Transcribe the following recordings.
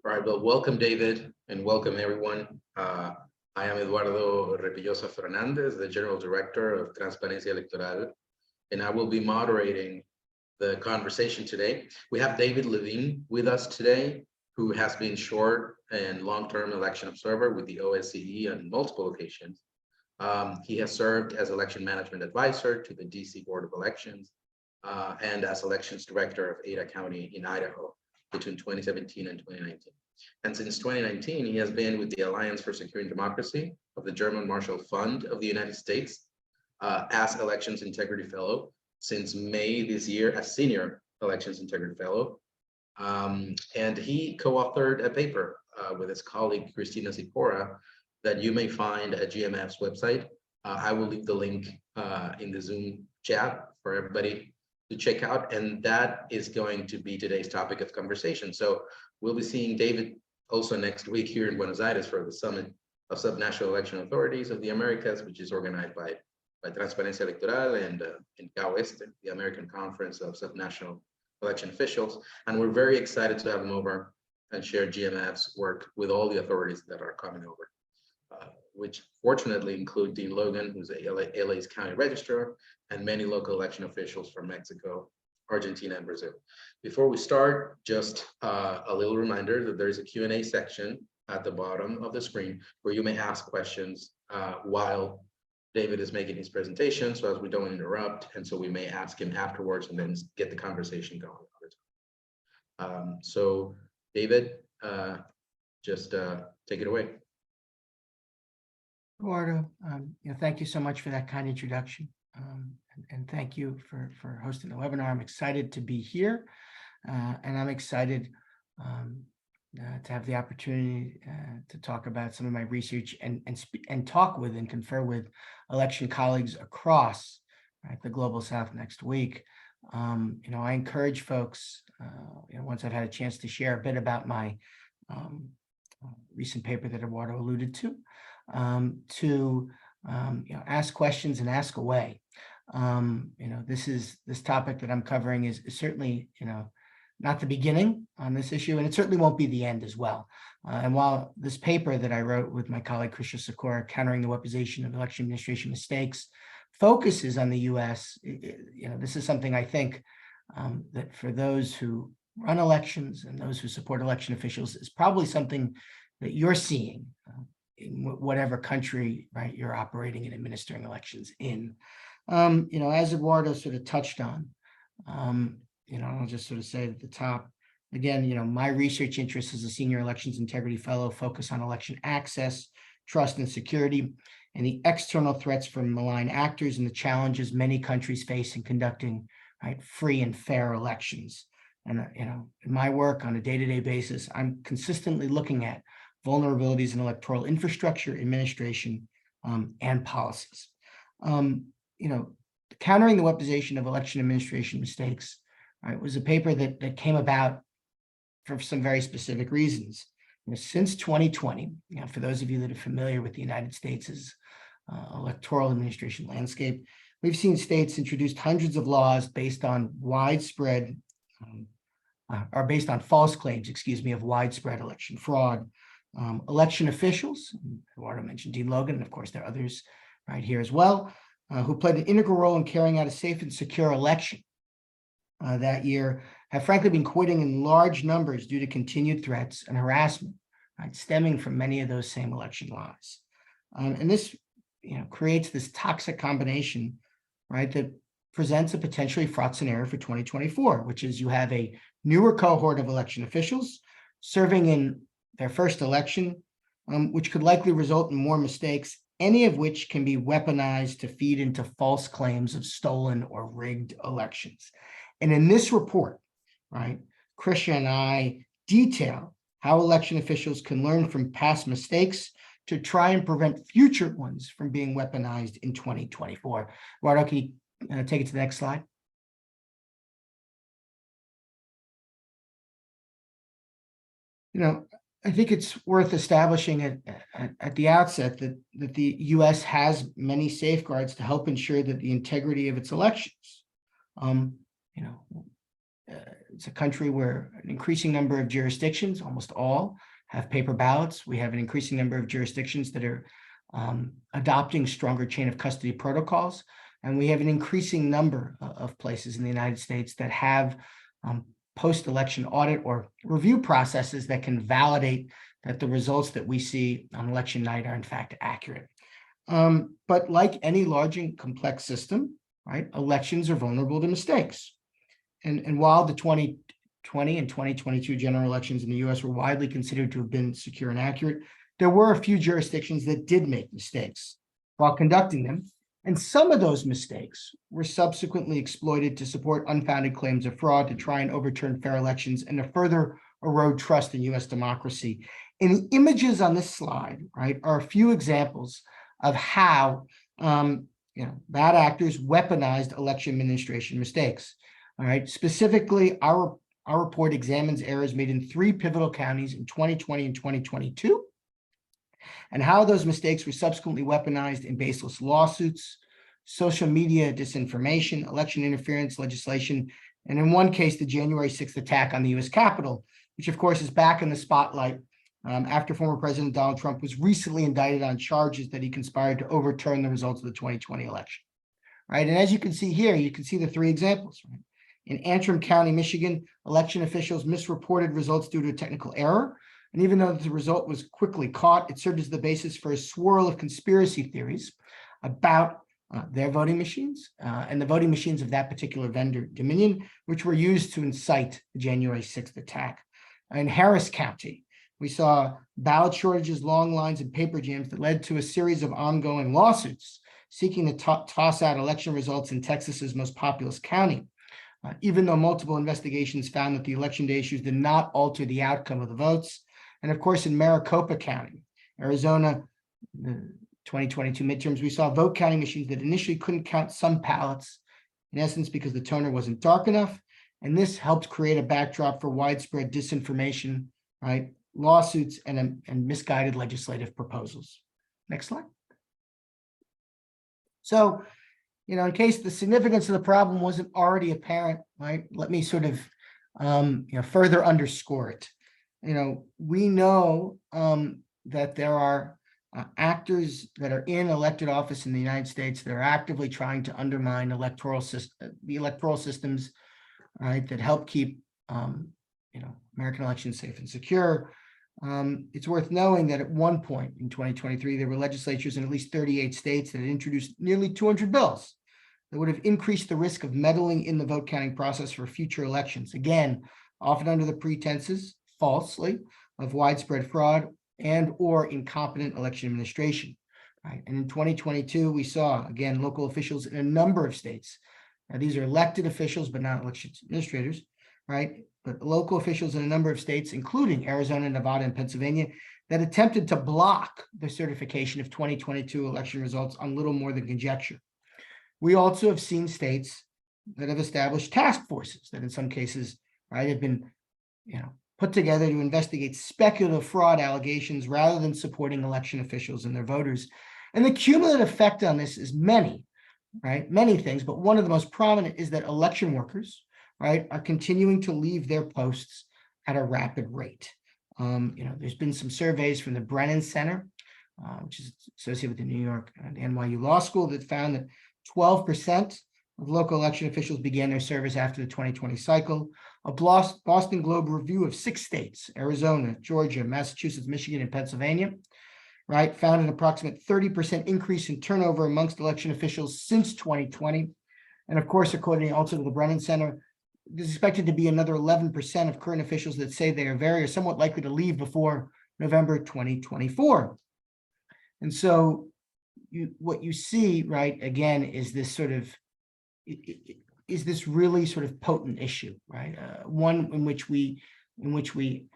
All right, well, welcome, David, and welcome, everyone. I am Eduardo Repillosa Fernandez, the General Director of Transparencia Electoral, and I will be moderating the conversation today. We have David Levine with us today, who has been short and long-term election observer with the OSCE on multiple occasions. He has served as election management advisor to the DC Board of Elections and as elections director of Ada County in Idaho between 2017 and 2019. And since 2019, he has been with the Alliance for Securing Democracy of the German Marshall Fund of the United States as Elections Integrity Fellow since May this year as Senior Elections Integrity Fellow. And he co-authored a paper with his colleague, Christina Zipora, that you may find at GMF's website. I will leave the link in the Zoom chat for everybody to check out, and that is going to be today's topic of conversation. So we'll be seeing David also next week here in Buenos Aires for the Summit of Subnational Election Authorities of the Americas, which is organized by Transparencia Electoral and in CAOESTE, the American Conference of Subnational Election Officials. And we're very excited to have him over and share GMF's work with all the authorities that are coming over, which fortunately include Dean Logan, who's LA's county registrar, and many local election officials from Mexico, Argentina, and Brazil. Before we start, just a little reminder that there's a Q&A section at the bottom of the screen where you may ask questions while David is making his presentation, so as we don't interrupt, and so we may ask him afterwards and then get the conversation going. So David, just take it away. Eduardo, thank you so much for that kind introduction, and thank you for hosting the webinar. I'm excited to be here, and I'm excited to have the opportunity to talk about some of my research and talk with and confer with election colleagues across the Global South next week. I encourage folks, once I've had a chance to share a bit about my recent paper that Eduardo alluded to ask questions and ask away. This topic that I'm covering is certainly, not the beginning on this issue, and it certainly won't be the end as well. And while this paper that I wrote with my colleague Christina Sikora, Countering the Weaponization of Election Administration Mistakes, focuses on the U.S., this is something I think that for those who run elections and those who support election officials is probably something that you're seeing in whatever country, you're operating and administering elections in. As Eduardo sort of touched on, I'll just sort of say at the top, again, my research interests as a Senior Elections Integrity Fellow focus on election access, trust, and security, and the external threats from malign actors and the challenges many countries face in conducting free and fair elections. And, in my work on a day-to-day basis, I'm consistently looking at vulnerabilities in electoral infrastructure, administration, and policies. Countering the weaponization of election administration mistakes was a paper that came about for some very specific reasons. Since 2020, for those of you that are familiar with the United States' electoral administration landscape, we've seen states introduced hundreds of laws based on widespread, or based on false claims, of widespread election fraud. Election officials, Eduardo mentioned Dean Logan, and of course there are others right here as well, who played an integral role in carrying out a safe and secure election that year, have frankly been quitting in large numbers due to continued threats and harassment, stemming from many of those same election lies. And this, creates this toxic combination, that presents a potentially fraught scenario for 2024, which is you have a newer cohort of election officials serving in their first election, which could likely result in more mistakes, any of which can be weaponized to feed into false claims of stolen or rigged elections. And in this report, Christian and I detail how election officials can learn from past mistakes to try and prevent future ones from being weaponized in 2024. Eduardo, can you take it to the next slide? I think it's worth establishing at the outset that the U.S. has many safeguards to help ensure that the integrity of its elections. it's a country where an increasing number of jurisdictions, almost all, have paper ballots. We have an increasing number of jurisdictions that are adopting stronger chain of custody protocols. And we have an increasing number of places in the United States that have post-election audit or review processes that can validate that the results that we see on election night are in fact accurate. But like any large and complex system, right, elections are vulnerable to mistakes. And while the 2020 and 2022 general elections in the US were widely considered to have been secure and accurate, there were a few jurisdictions that did make mistakes while conducting them. And some of those mistakes were subsequently exploited to support unfounded claims of fraud, to try and overturn fair elections, and to further erode trust in US democracy. And the images on this slide, right, are a few examples of how bad actors weaponized election administration mistakes. All right, specifically, our report examines errors made in 3 pivotal counties in 2020 and 2022, and how those mistakes were subsequently weaponized in baseless lawsuits, social media disinformation, election interference legislation, and in one case, the January 6th attack on the US Capitol, which of course is back in the spotlight after former President Donald Trump was recently indicted on charges that he conspired to overturn the results of the 2020 election. Right, and as you can see here, you can see the 3 examples. Right? In Antrim County, Michigan, election officials misreported results due to a technical error. And even though the result was quickly caught, it served as the basis for a swirl of conspiracy theories about their voting machines and the voting machines of that particular vendor, Dominion, which were used to incite the January 6th attack. In Harris County, we saw ballot shortages, long lines, and paper jams that led to a series of ongoing lawsuits seeking to toss out election results in Texas's most populous county. Even though multiple investigations found that the election day issues did not alter the outcome of the votes. And of course, in Maricopa County, Arizona, the 2022 midterms, we saw vote counting machines that initially couldn't count some ballots, in essence, because the toner wasn't dark enough. And this helped create a backdrop for widespread disinformation, right, lawsuits, and misguided legislative proposals. Next slide. So, in case the significance of the problem wasn't already apparent, right, let me sort of further underscore it. We know that there are actors that are in elected office in the United States that are actively trying to undermine the electoral systems, right, that help keep American elections safe and secure. It's worth knowing that at one point in 2023, there were legislatures in at least 38 states that had introduced nearly 200 bills that would have increased the risk of meddling in the vote counting process for future elections. Again, often under the pretenses, falsely, of widespread fraud and or incompetent election administration. Right? And in 2022, we saw, again, local officials in a number of states. Now, these are elected officials, but not election administrators, right? But local officials in a number of states, including Arizona, Nevada, and Pennsylvania, that attempted to block the certification of 2022 election results on little more than conjecture. We also have seen states that have established task forces that in some cases, right, have been, put together to investigate speculative fraud allegations rather than supporting election officials and their voters. And the cumulative effect on this is many, right? Many things, but one of the most prominent is that election workers, right, are continuing to leave their posts at a rapid rate. There's been some surveys from the Brennan Center, which is associated with the New York and NYU Law School, that found that 12% of local election officials began their service after the 2020 cycle. A Boston Globe review of 6 states, Arizona, Georgia, Massachusetts, Michigan, and Pennsylvania, right, found an approximate 30% increase in turnover amongst election officials since 2020. And of course, according also to the Brennan Center, there's expected to be another 11% of current officials that say they are very or somewhat likely to leave before November 2024. And so what you see, right, again, is this sort of, is this really sort of potent issue, right? One in which we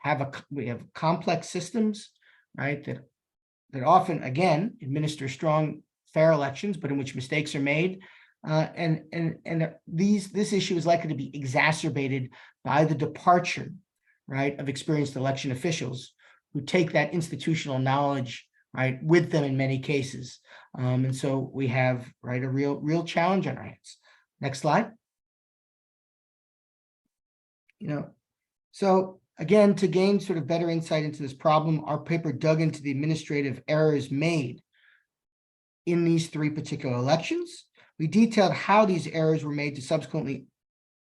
have complex systems, right, that often, again, administer strong, fair elections, but in which mistakes are made. And this issue is likely to be exacerbated by the departure, right, of experienced election officials who take that institutional knowledge, right, with them in many cases. And so we have, right, a real challenge on our hands. Next slide. So again, to gain sort of better insight into this problem, our paper dug into the administrative errors made in these three particular elections. We detailed how these errors were made to subsequently,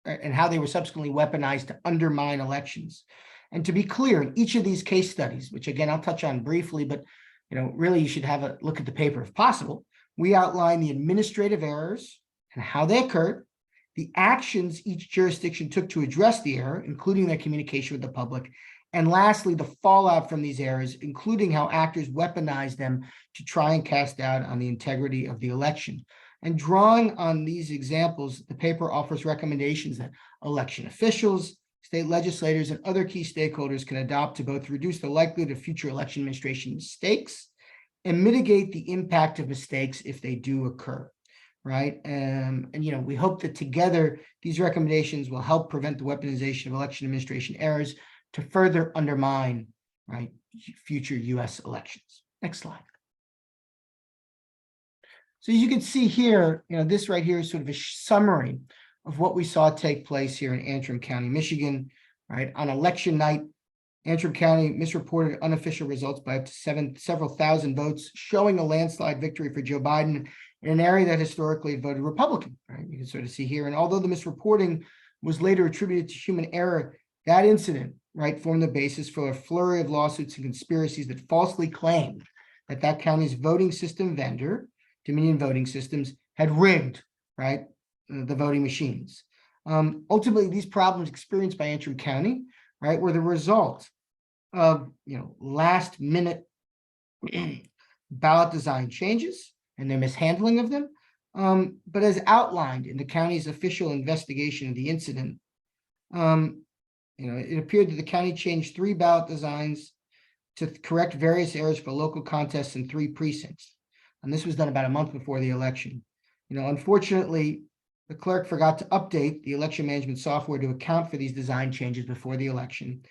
and how they were subsequently weaponized to undermine elections. And to be clear, in each of these case studies, which again, I'll touch on briefly, but really you should have a look at the paper if possible. We outline the administrative errors and how they occurred, the actions each jurisdiction took to address the error, including their communication with the public, and lastly, the fallout from these errors, including how actors weaponized them to try and cast doubt on the integrity of the election. And drawing on these examples, the paper offers recommendations that election officials, state legislators, and other key stakeholders can adopt to both reduce the likelihood of future election administration mistakes and mitigate the impact of mistakes if they do occur, right? And we hope that together, these recommendations will help prevent the weaponization of election administration errors to further undermine, right, future U.S. elections. Next slide. So as you can see here, this right here is sort of a summary of what we saw take place here in Antrim County, Michigan, right? On election night, Antrim County misreported unofficial results by up to several thousand votes, showing a landslide victory for Joe Biden in an area that historically had voted Republican, right? You can sort of see here. And although the misreporting was later attributed to human error, that incident, right, formed the basis for a flurry of lawsuits and conspiracies that falsely claimed that that county's voting system vendor, Dominion Voting Systems, had rigged, right, the voting machines. Ultimately, these problems experienced by Antrim County, right, were the result of, last minute ballot design changes and their mishandling of them. But as outlined in the county's official investigation of the incident, it appeared that the county changed 3 ballot designs to correct various errors for local contests in 3 precincts. And this was done about a month before the election. Unfortunately, the clerk forgot to update the election management software to account for these design changes before the election.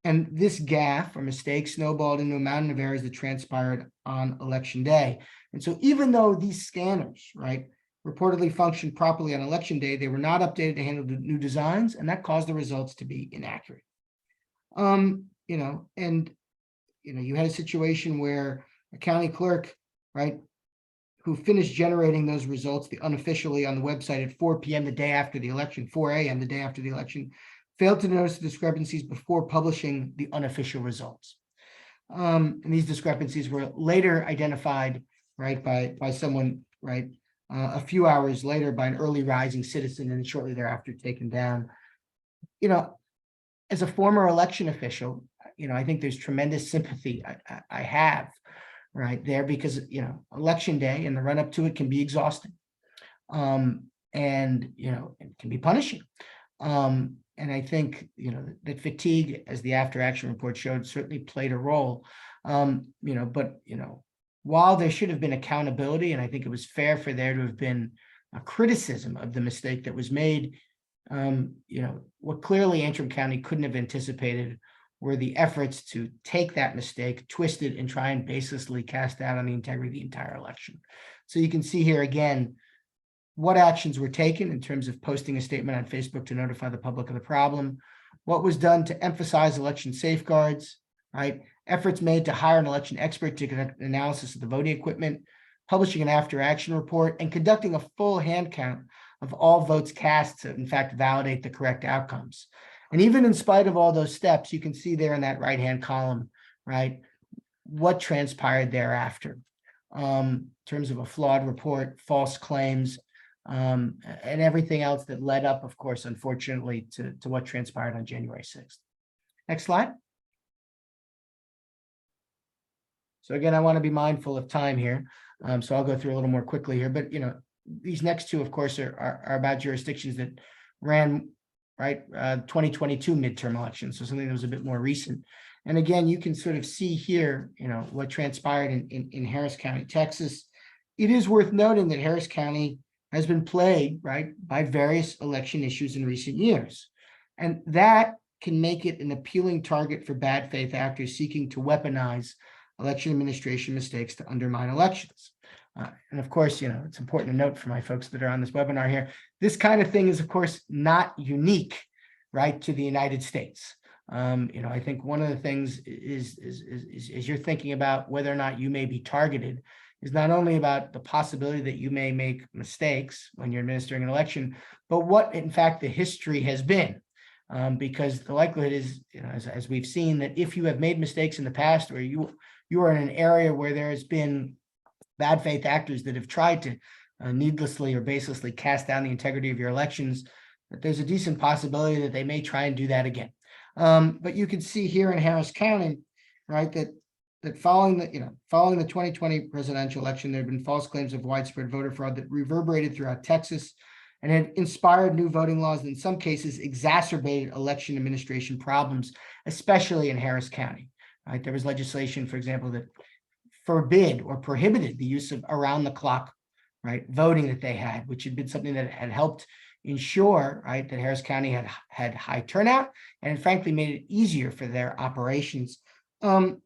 And this gaffe or mistake snowballed into a mountain of errors that transpired on election day. And so even though these scanners, right, reportedly functioned properly on election day, they were not updated to handle the new designs, and that caused the results to be inaccurate. You had a situation where a county clerk, right, who finished generating those results unofficially on the website at 4 p.m. the day after the election, 4 a.m. the day after the election, failed to notice the discrepancies before publishing the unofficial results. And these discrepancies were later identified, right, by someone, right, a few hours later by an early rising citizen, and shortly thereafter taken down. As a former election official, I think there's tremendous sympathy I have right there, because election day and the run up to it can be exhausting, and it can be punishing, and I think that fatigue, as the after action report showed, certainly played a role. But while there should have been accountability, and I think it was fair for there to have been a criticism of the mistake that was made, what clearly Antrim County couldn't have anticipated were the efforts to take that mistake, twist it, and try and baselessly cast doubt on the integrity of the entire election. So you can see here again what actions were taken in terms of posting a statement on Facebook to notify the public of the problem, what was done to emphasize election safeguards, right? Efforts made to hire an election expert to conduct an analysis of the voting equipment, publishing an after action report, and conducting a full hand count of all votes cast to, in fact, validate the correct outcomes. And even in spite of all those steps, you can see there in that right-hand column, right, what transpired thereafter in terms of a flawed report, false claims, and everything else that led up, of course, unfortunately, to what transpired on January 6th. Next slide. So again, I want to be mindful of time here, so I'll go through a little more quickly here. But these next two, of course, are about jurisdictions that ran 2022 midterm elections, so something that was a bit more recent. And again, you can sort of see here, what transpired in Harris County, Texas. It is worth noting that Harris County has been plagued, by various election issues in recent years, and that can make it an appealing target for bad faith actors seeking to weaponize election administration mistakes to undermine elections. And of course, it's important to note for my folks that are on this webinar here, this kind of thing is, of course, not unique right, to the United States. I think one of the things is as you're thinking about whether or not you may be targeted is not only about the possibility that you may make mistakes when you're administering an election, but what in fact the history has been. Because the likelihood is, as we've seen, that if you have made mistakes in the past, or you are in an area where there has been bad faith actors that have tried to needlessly or baselessly cast down the integrity of your elections, that there's a decent possibility that they may try and do that again. But you can see here in Harris County, right, that following the 2020 presidential election, there have been false claims of widespread voter fraud that reverberated throughout Texas and had inspired new voting laws that in some cases exacerbated election administration problems, especially in Harris County. Right, there was legislation, for example, that forbid or prohibited the use of around-the-clock, right, voting that they had, which had been something that had helped ensure, right, that Harris County had high turnout and frankly made it easier for their operations. But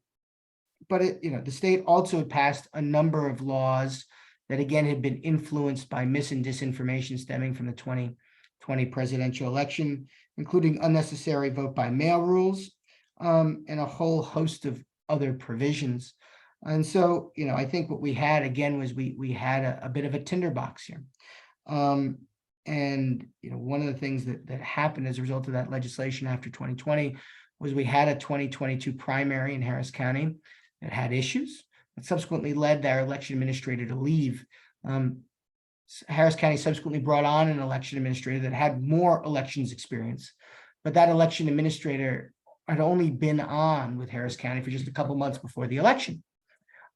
the state also passed a number of laws that again had been influenced by mis and disinformation stemming from the 2020 presidential election, including unnecessary vote by mail rules, and a whole host of other provisions. And so, I think what we had again was we had a bit of a tinderbox here. And one of the things that happened as a result of that legislation after 2020 was we had a 2022 primary in Harris County that had issues that subsequently led their election administrator to leave. Harris County subsequently brought on an election administrator that had more elections experience, but that election administrator had only been on with Harris County for just a couple months before the election,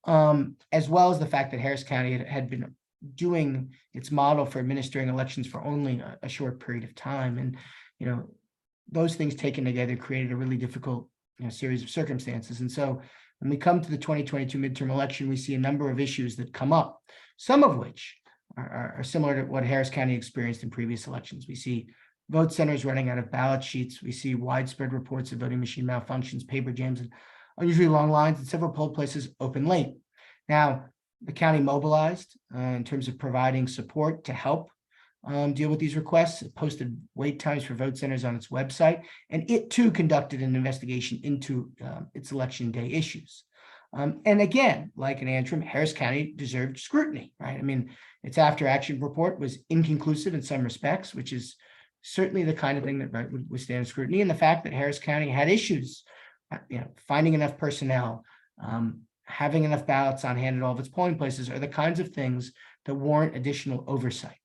as well as the fact that Harris County had been doing its model for administering elections for only a short period of time. And, those things taken together created a really difficult series of circumstances. And so when we come to the 2022 midterm election, we see a number of issues that come up, some of which are similar to what Harris County experienced in previous elections. We see vote centers running out of ballot sheets. We see widespread reports of voting machine malfunctions, paper jams, and unusually long lines, and several poll places open late. Now, the county mobilized in terms of providing support to help deal with these requests. It posted wait times for vote centers on its website, and it too conducted an investigation into its election day issues. And again, like in Antrim, Harris County deserved scrutiny, right? I mean, its after action report was inconclusive in some respects, which is certainly the kind of thing that would withstand scrutiny. And the fact that Harris County had issues, finding enough personnel, having enough ballots on hand at all of its polling places are the kinds of things that warrant additional oversight.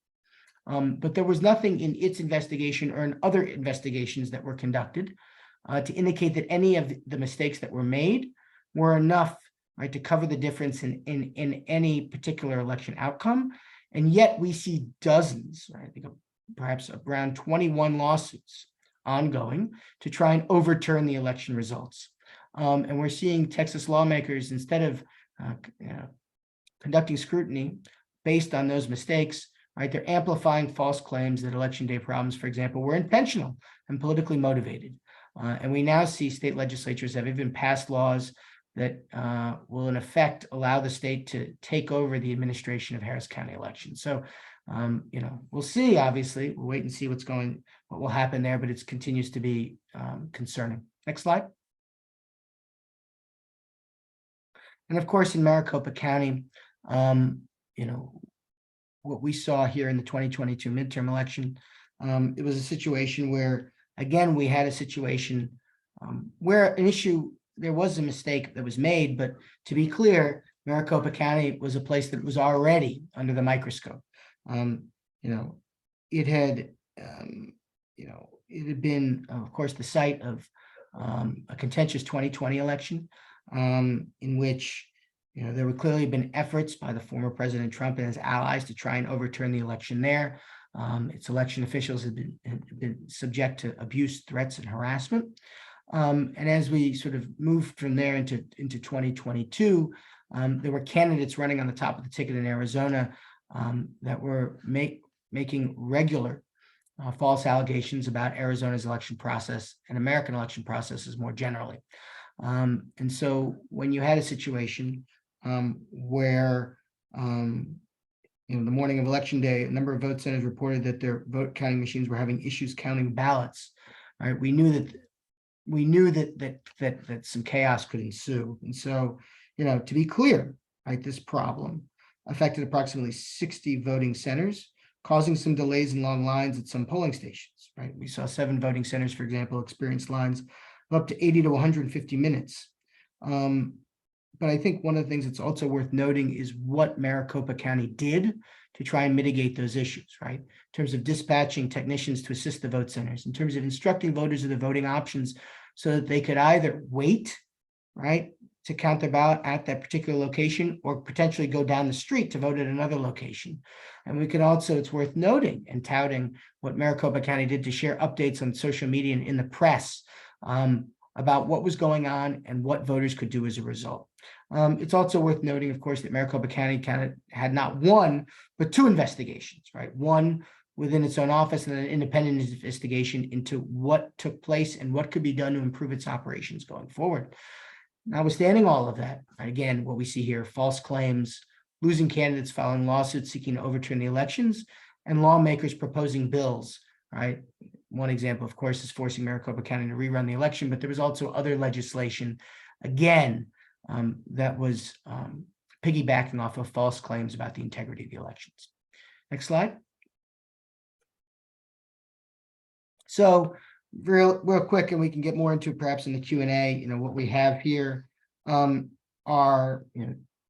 But there was nothing in its investigation or in other investigations that were conducted to indicate that any of the mistakes that were made were enough, right, to cover the difference in any particular election outcome. And yet we see dozens, right, I think perhaps around 21 lawsuits ongoing to try and overturn the election results. And we're seeing Texas lawmakers, instead of conducting scrutiny based on those mistakes, right, they're amplifying false claims that election day problems, for example, were intentional and politically motivated. And we now see state legislatures have even passed laws that will in effect allow the state to take over the administration of Harris County elections. So, we'll see, obviously, we'll wait and see what will happen there, but it continues to be concerning. Next slide. And of course, in Maricopa County, what we saw here in the 2022 midterm election, it was a situation where, again, we had a situation where there was a mistake that was made, but to be clear, Maricopa County was a place that was already under the microscope. It had been, of course, the site of a contentious 2020 election, in which there would clearly have been efforts by the former President Trump and his allies to try and overturn the election there. Its election officials had been subject to abuse, threats, and harassment. And as we sort of moved from there into 2022, there were candidates running on the top of the ticket in Arizona that were making regular false allegations about Arizona's election process and American election processes more generally. And so when you had a situation where the morning of election day, a number of vote centers reported that their vote counting machines were having issues counting ballots, right? We knew that some chaos could ensue. And so, to be clear, right, this problem affected approximately 60 voting centers, causing some delays and long lines at some polling stations, right? We saw 7 voting centers, for example, experience lines of up to 80 to 150 minutes. But I think one of the things that's also worth noting is what Maricopa County did to try and mitigate those issues, right? In terms of dispatching technicians to assist the vote centers, in terms of instructing voters of the voting options so that they could either wait, right, to count their ballot at that particular location or potentially go down the street to vote at another location. And we can also, it's worth noting and touting what Maricopa County did to share updates on social media and in the press about what was going on and what voters could do as a result. It's also worth noting, of course, that Maricopa County had not one, but 2 investigations, right? One within its own office and an independent investigation into what took place and what could be done to improve its operations going forward. Notwithstanding all of that, again, what we see here, false claims, losing candidates filing lawsuits seeking to overturn the elections, and lawmakers proposing bills, right? One example, of course, is forcing Maricopa County to rerun the election, but there was also other legislation, again, that was piggybacking off of false claims about the integrity of the elections. Next slide. So real quick, and we can get more into it perhaps in the Q&A, what we have here are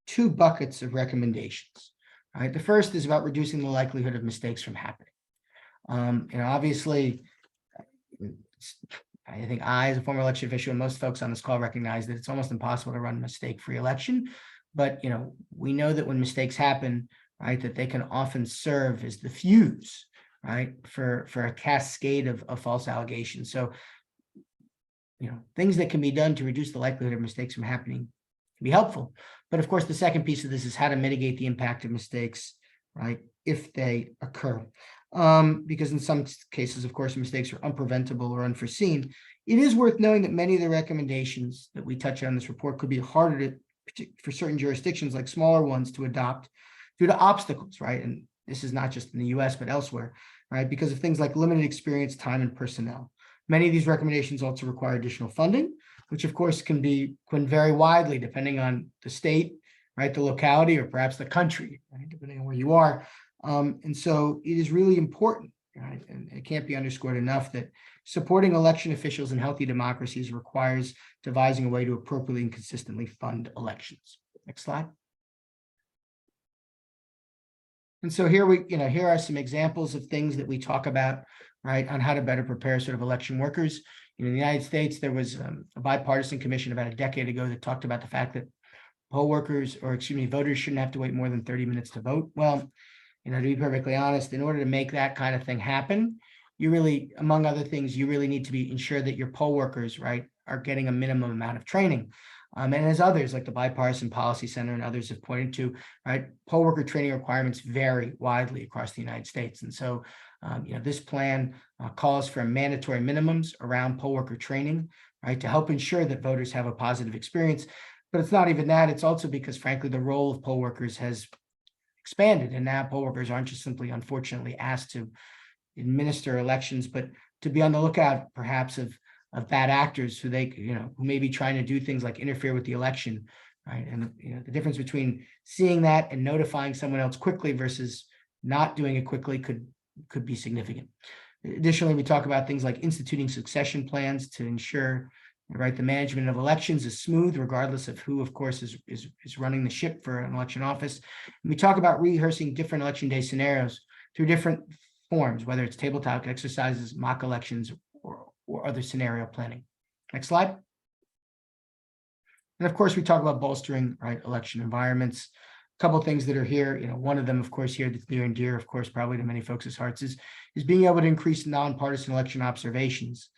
2 buckets of recommendations. Right? The first is about reducing the likelihood of mistakes from happening. Obviously, I think I, as a former election official, and most folks on this call recognize that it's almost impossible to run a mistake-free election. But, we know that when mistakes happen, right, that they can often serve as the fuse, right, for a cascade of false allegations. So, things that can be done to reduce the likelihood of mistakes from happening can be helpful. But of course, the second piece of this is how to mitigate the impact of mistakes, right, if they occur. Because in some cases, of course, mistakes are unpreventable or unforeseen. It is worth knowing that many of the recommendations that we touch on in this report could be harder for certain jurisdictions, like smaller ones, to adopt due to obstacles, right? And this is not just in the US, but elsewhere, right? Because of things like limited experience, time, and personnel. Many of these recommendations also require additional funding, which of course can vary widely depending on the state, right, the locality, or perhaps the country, right, depending on where you are. And so it is really important, right, and it can't be underscored enough that supporting election officials in healthy democracies requires devising a way to appropriately and consistently fund elections. Next slide. And so here here are some examples of things that we talk about, right, on how to better prepare sort of election workers. In the United States, there was a bipartisan commission about a decade ago that talked about the fact that voters shouldn't have to wait more than 30 minutes to vote. Well, to be perfectly honest, in order to make that kind of thing happen, you really, among other things, you really need to ensure that your poll workers, right, are getting a minimum amount of training. And as others, like the Bipartisan Policy Center and others have pointed to, right, poll worker training requirements vary widely across the United States. And so, this plan calls for mandatory minimums around poll worker training, right, to help ensure that voters have a positive experience. But it's not even that. It's also because, frankly, the role of poll workers has expanded, and now poll workers aren't just simply, unfortunately, asked to administer elections, but to be on the lookout, perhaps, of bad actors who who may be trying to do things like interfere with the election, right? And the difference between seeing that and notifying someone else quickly versus not doing it quickly could be significant. Additionally, we talk about things like instituting succession plans to ensure, right, the management of elections is smooth, regardless of who, of course, is running the ship for an election office. And we talk about rehearsing different election day scenarios through different forms, whether it's tabletop exercises, mock elections, or other scenario planning. Next slide. And of course, we talk about bolstering, right, election environments. A couple of things that are here. One of them, of course, here that's near and dear, of course, probably to many folks' hearts is being able to increase nonpartisan election observations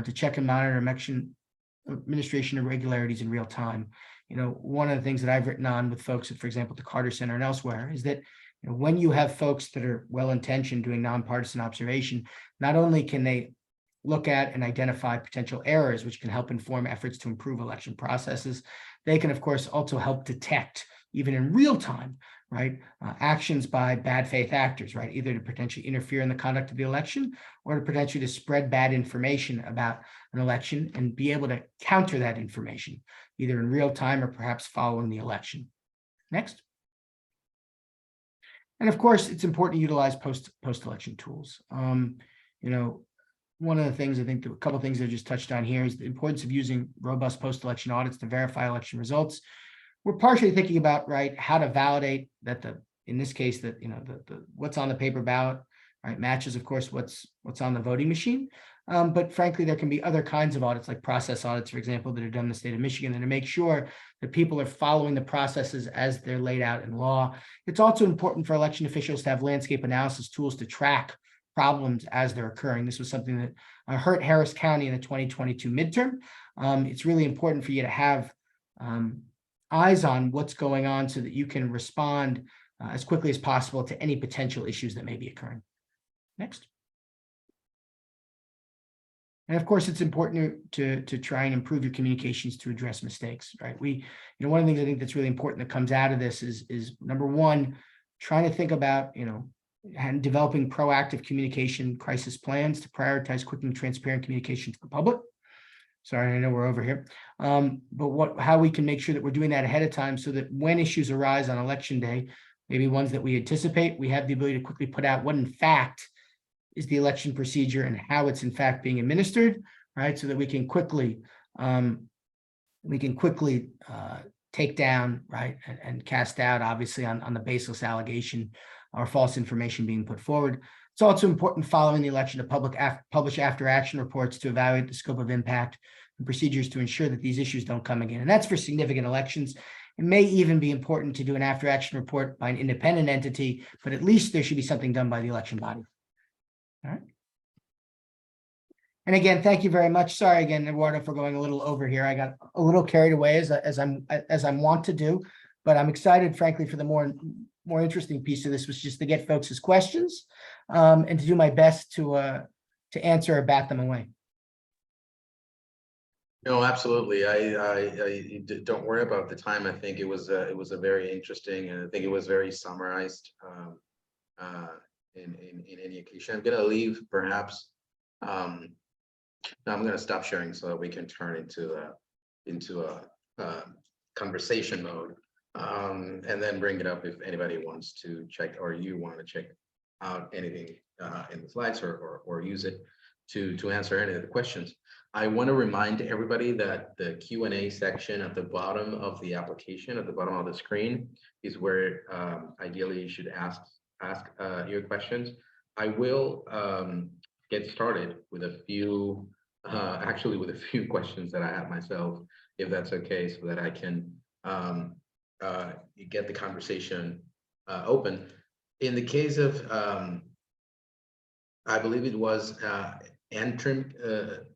to check and monitor election administration irregularities in real time. One of the things that I've written on with folks at, for example, the Carter Center and elsewhere, is that when you have folks that are well-intentioned doing nonpartisan observation, not only can they look at and identify potential errors, which can help inform efforts to improve election processes, they can, of course, also help detect even in real time, right? Actions by bad faith actors, right? Either to potentially interfere in the conduct of the election or to potentially to spread bad information about an election and be able to counter that information, either in real time or perhaps following the election. Next. And of course, it's important to utilize post-election tools. One of the things I think, a couple of things I just touched on here is the importance of using robust post-election audits to verify election results. We're partially thinking about, right, how to validate that in this case, that, the what's on the paper ballot, right, matches, of course, what's on the voting machine. But frankly, there can be other kinds of audits, like process audits, for example, that are done in the state of Michigan, and to make sure that people are following the processes as they're laid out in law. It's also important for election officials to have landscape analysis tools to track problems as they're occurring. This was something that hurt Harris County in the 2022 midterm. It's really important for you to have eyes on what's going on so that you can respond as quickly as possible to any potential issues that may be occurring. Next. And of course, it's important to try and improve your communications to address mistakes, right? One of the things I think that's really important that comes out of this is number one, trying to think about, and developing proactive communication crisis plans to prioritize quick and transparent communication to the public. Sorry, I know we're over here. But how we can make sure that we're doing that ahead of time so that when issues arise on election day, maybe ones that we anticipate, we have the ability to quickly put out what in fact is the election procedure and how it's in fact being administered, right? So that we can quickly take down, right, and cast out, obviously, on the baseless allegation or false information being put forward. It's also important following the election to publish after action reports to evaluate the scope of impact and procedures to ensure that these issues don't come again. And that's for significant elections. It may even be important to do an after action report by an independent entity, but at least there should be something done by the election body. All right. And again, thank you very much. Sorry again, Eduardo, for going a little over here. I got a little carried away as I'm wont to do, but I'm excited, frankly, for the more interesting piece of this was just to get folks' questions and to do my best to answer or bat them away. No, absolutely. I don't worry about the time. I think it was a very interesting, and I think it was very summarized in any occasion. I'm going to leave perhaps. Now I'm going to stop sharing so that we can turn into a conversation mode, and then bring it up if anybody wants to check, or you want to check out anything in the slides or use it to answer any of the questions. I want to remind everybody that the Q&A section at the bottom of the application, at the bottom of the screen, is where ideally you should ask your questions. I will get started with a few, actually with a few questions that I have myself, if that's okay, so that I can get the conversation open. In the case of, I believe it was Antrim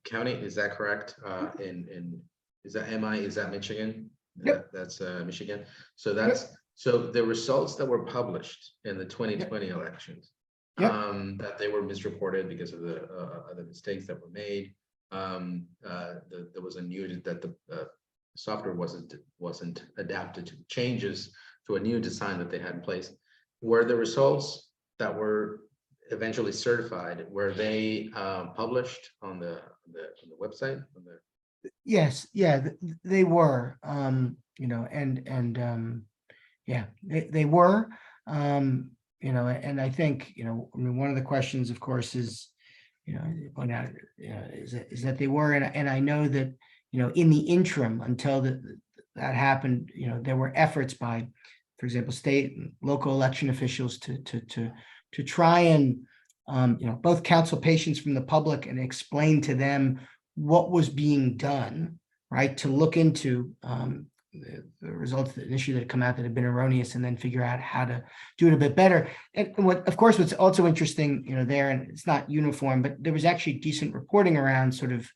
County, is that correct? Is that MI? Is that Michigan? Yep. That's Michigan. So that's so the results that were published in the 2020 elections, that they were misreported because of the mistakes that were made. There was a new that the software wasn't adapted to the changes to a new design that they had in place. Were the results that were eventually certified, were they published on the website? Yes, yeah, they were. They were. And I think one of the questions, of course, is point out is that they were, and I know that in the interim until that happened, there were efforts by, for example, state and local election officials to try and both counsel patients from the public and explain to them what was being done, right, to look into the results of the issue that had come out that had been erroneous, and then figure out how to do it a bit better. And what's also interesting, there, and it's not uniform, but there was actually decent reporting around sort of,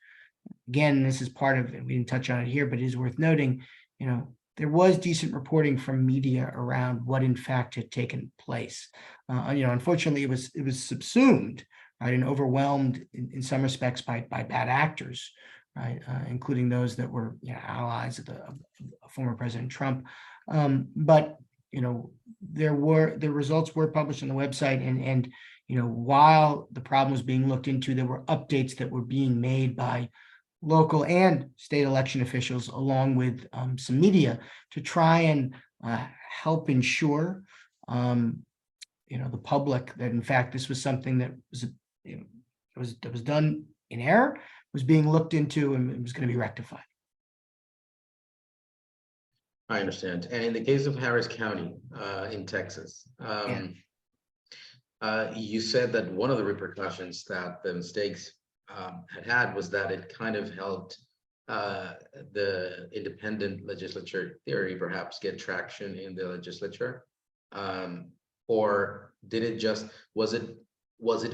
again, this is part of it, we didn't touch on it here, but it is worth noting, there was decent reporting from media around what in fact had taken place. Unfortunately, it was subsumed, right, and overwhelmed in some respects by bad actors, right, including those that were allies of former President Trump. But, the results were published on the website, and while the problem was being looked into, there were updates that were being made by local and state election officials, along with some media, to try and help ensure, the public that in fact this was something that was done in error, was being looked into, and it was going to be rectified. I understand. And in the case of Harris County in Texas, you said that one of the repercussions that the mistakes had was that it kind of helped the independent legislature theory perhaps get traction in the legislature, or did it just, was it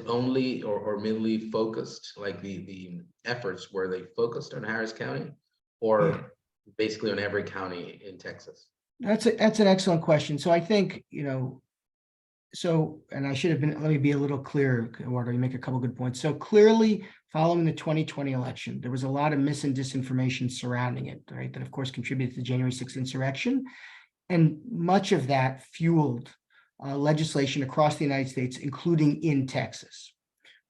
only or mainly focused, like the efforts, were they focused on Harris County, or basically on every county in Texas? That's an excellent question. So I think, and I should have been, let me be a little clearer, Eduardo, you make a couple good points. So clearly, following the 2020 election, there was a lot of mis and disinformation surrounding it, right? That of course contributed to the January 6th insurrection. And much of that fueled legislation across the United States, including in Texas,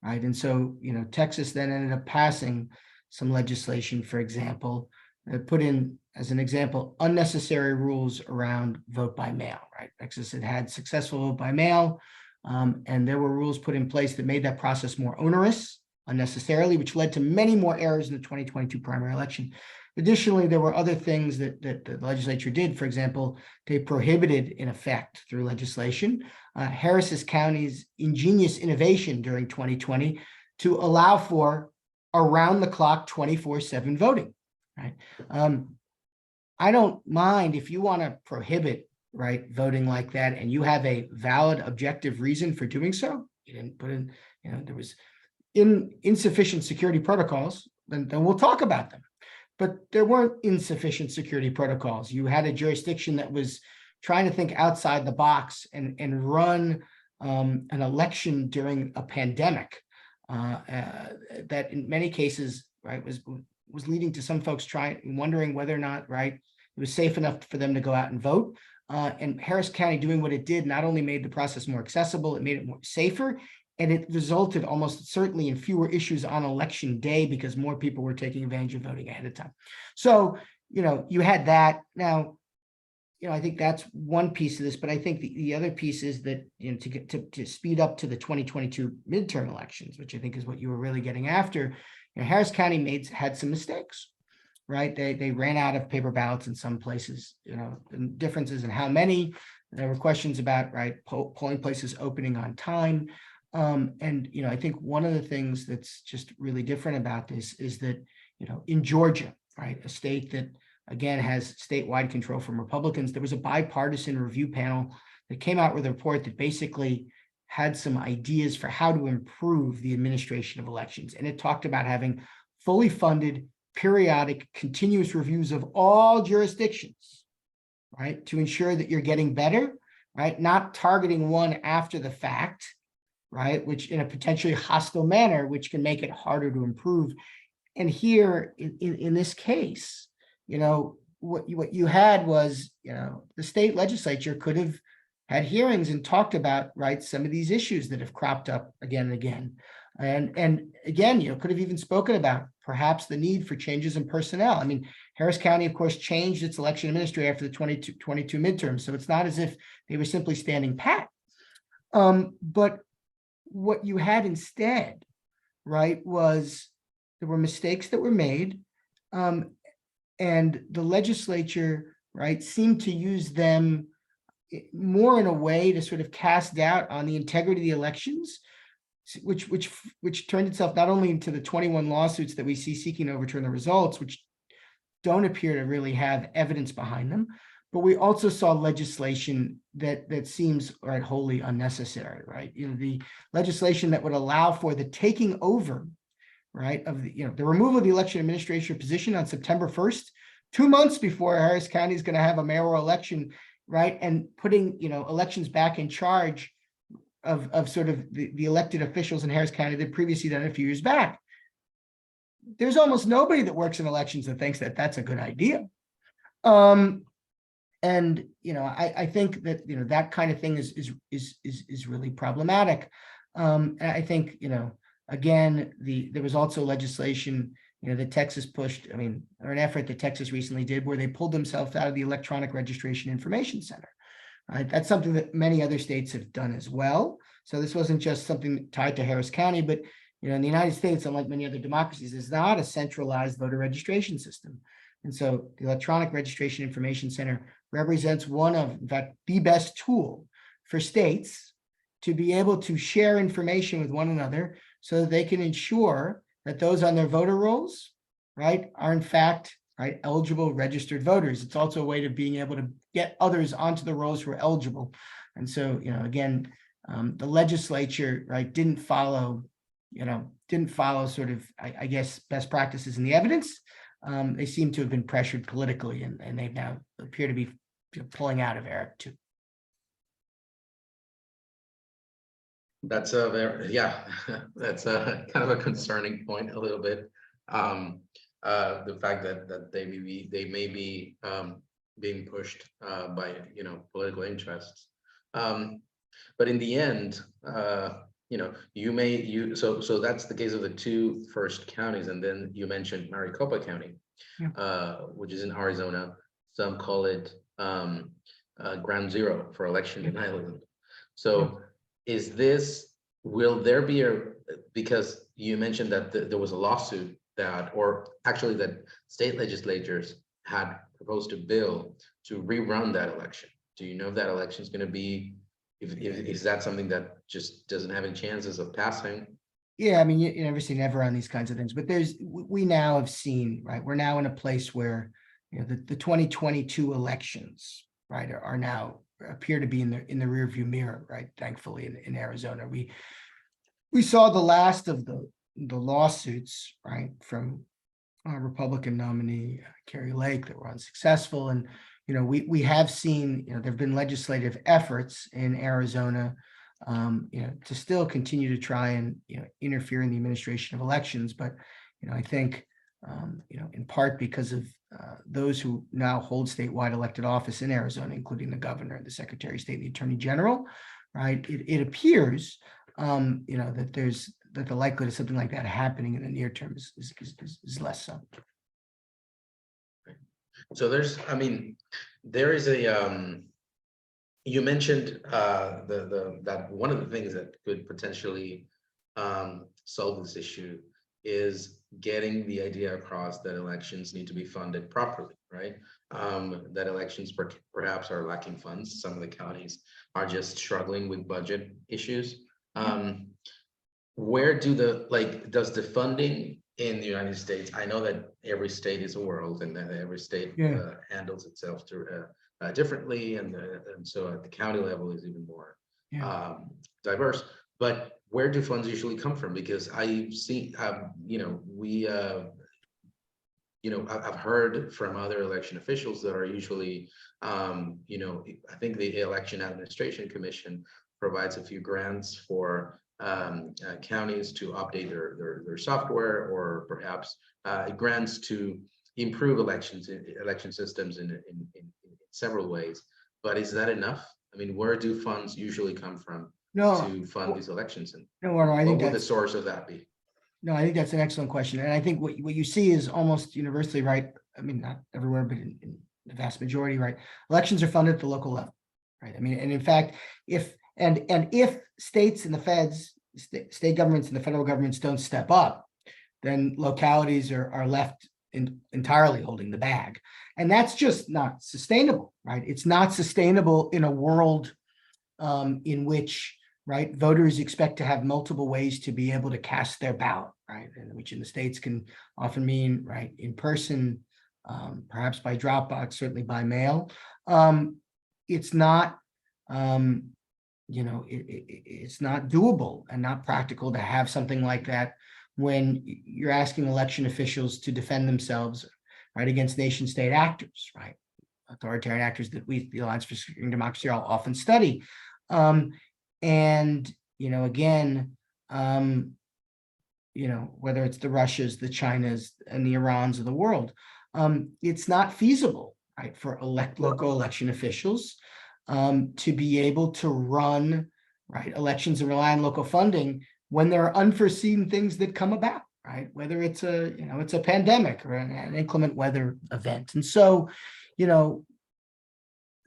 right? And so, Texas then ended up passing some legislation, for example, that put in, as an example, unnecessary rules around vote by mail, right? Texas had successful vote by mail, and there were rules put in place that made that process more onerous unnecessarily, which led to many more errors in the 2022 primary election. Additionally, there were other things that the legislature did. For example, they prohibited, in effect, through legislation, Harris County's ingenious innovation during 2020 to allow for around-the-clock 24/7 voting, right? I don't mind if you want to prohibit, right, voting like that, and you have a valid, objective reason for doing so. You didn't put in, there was insufficient security protocols, then we'll talk about them. But there weren't insufficient security protocols. You had a jurisdiction that was trying to think outside the box and run an election during a pandemic that in many cases, right, was leading to some folks wondering whether or not, right, it was safe enough for them to go out and vote. And Harris County doing what it did not only made the process more accessible, it made it more safer, and it resulted almost certainly in fewer issues on election day because more people were taking advantage of voting ahead of time. So, you had that. Now, I think that's one piece of this, but I think the other piece is that, to speed up to the 2022 midterm elections, which I think is what you were really getting after, Harris County had some mistakes, right? They ran out of paper ballots in some places, and differences in how many. There were questions about, right, polling places opening on time. And, I think one of the things that's just really different about this is that, in Georgia, right, a state that, again, has statewide control from Republicans, there was a bipartisan review panel that came out with a report that basically had some ideas for how to improve the administration of elections. And it talked about having fully funded, periodic, continuous reviews of all jurisdictions, right, to ensure that you're getting better, right, not targeting one after the fact, right, which in a potentially hostile manner, which can make it harder to improve. And here, in this case, what you had was, the state legislature could have had hearings and talked about, right, some of these issues that have cropped up again and again. And again, could have even spoken about perhaps the need for changes in personnel. I mean, Harris County, of course, changed its election administrator after the 2022 midterms. So it's not as if they were simply standing pat. But what you had instead, right, was there were mistakes that were made, and the legislature, right, seemed to use them more in a way to sort of cast doubt on the integrity of the elections, which turned itself not only into the 21 lawsuits that we see seeking to overturn the results, which don't appear to really have evidence behind them, but we also saw legislation that seems, right, wholly unnecessary, right? The legislation that would allow for the taking over, right, of the removal of the election administration position on September 1st, 2 months before Harris County is going to have a mayoral election, right, and putting elections back in charge of sort of the elected officials in Harris County that previously done a few years back. There's almost nobody that works in elections that thinks that that's a good idea. And, I think that, that kind of thing is really problematic. And I think, again, there was also legislation, that Texas pushed, or an effort that Texas recently did where they pulled themselves out of the Electronic Registration Information Center. Right? That's something that many other states have done as well. So this wasn't just something tied to Harris County, but, in the United States, unlike many other democracies, there's not a centralized voter registration system. And so the Electronic Registration Information Center represents one of, in fact, the best tool for states to be able to share information with one another so that they can ensure that those on their voter rolls, right, are in fact, right, eligible registered voters. It's also a way of being able to get others onto the rolls who are eligible. And so, again, the legislature, right, didn't follow sort of, I guess, best practices in the evidence. They seem to have been pressured politically, and they now appear to be pulling out of ERIC too. That's a very, that's a kind of a concerning point a little bit. The fact that they may be being pushed by political interests. But in the end, so that's the case of the two first counties, and then you mentioned Maricopa County, which is in Arizona. Some call it ground zero for election denialism. So will there be because you mentioned that there was a lawsuit that state legislatures had proposed a bill to rerun that election. Do you know if that election is going to be, is that something that just doesn't have any chances of passing? Yeah, you never say never on these kinds of things, but we now have seen, right, we're now in a place where, the 2022 elections, right, are now appear to be in the rearview mirror, right, thankfully in Arizona. We saw the last of the lawsuits, right, from our Republican nominee, Carrie Lake, that were unsuccessful. And, we have seen, there have been legislative efforts in Arizona, to still continue to try and, interfere in the administration of elections. But, I think, in part because of those who now hold statewide elected office in Arizona, including the governor, the secretary of state, and the attorney general, right, it appears, that the likelihood of something like that happening in the near term is less so. So there is a, you mentioned that one of the things that could potentially solve this issue is getting the idea across that elections need to be funded properly, right? That elections perhaps are lacking funds. Some of the counties are just struggling with budget issues. Where does the funding in the United States, I know that every state is a world, and that every state handles itself differently, and so at the county level is even more diverse. But where do funds usually come from? Because I've seen, I've heard from other election officials that are usually, I think the Election Administration Commission provides a few grants for counties to update their software, or perhaps grants to improve election systems in several ways. But is that enough? Where do funds usually come from to fund these elections? And what would the source of that be? No, I think that's an excellent question. And I think what you see is almost universally right. Not everywhere, but in the vast majority, right? Elections are funded at the local level, right? And in fact, if states and the feds, state governments and the federal governments don't step up, then localities are left entirely holding the bag. And that's just not sustainable, right? It's not sustainable in a world in which, right, voters expect to have multiple ways to be able to cast their ballot, right? And which in the States can often mean, right, in person, perhaps by Dropbox, certainly by mail. It's not, it's not doable and not practical to have something like that when you're asking election officials to defend themselves, right, against nation state actors, right? Authoritarian actors that we, the Alliance for Securing Democracy, all often study. And, again, whether it's the Russias, the Chinas, and the Irans of the world, it's not feasible, right, for local election officials to be able to run, right, elections and rely on local funding when there are unforeseen things that come about, right? Whether it's a pandemic or an inclement weather event. And so,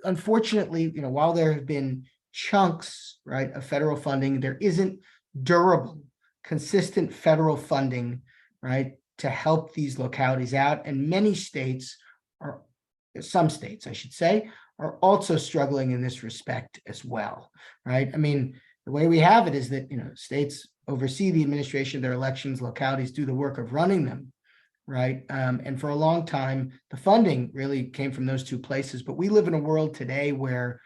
unfortunately, while there have been chunks, right, of federal funding, there isn't durable, consistent federal funding, right, to help these localities out. And many states some states, I should say, are also struggling in this respect as well, right? I mean, the way we have it is that, states oversee the administration of their elections, localities do the work of running them, right? And for a long time, the funding really came from those two places. But we live in a world today where,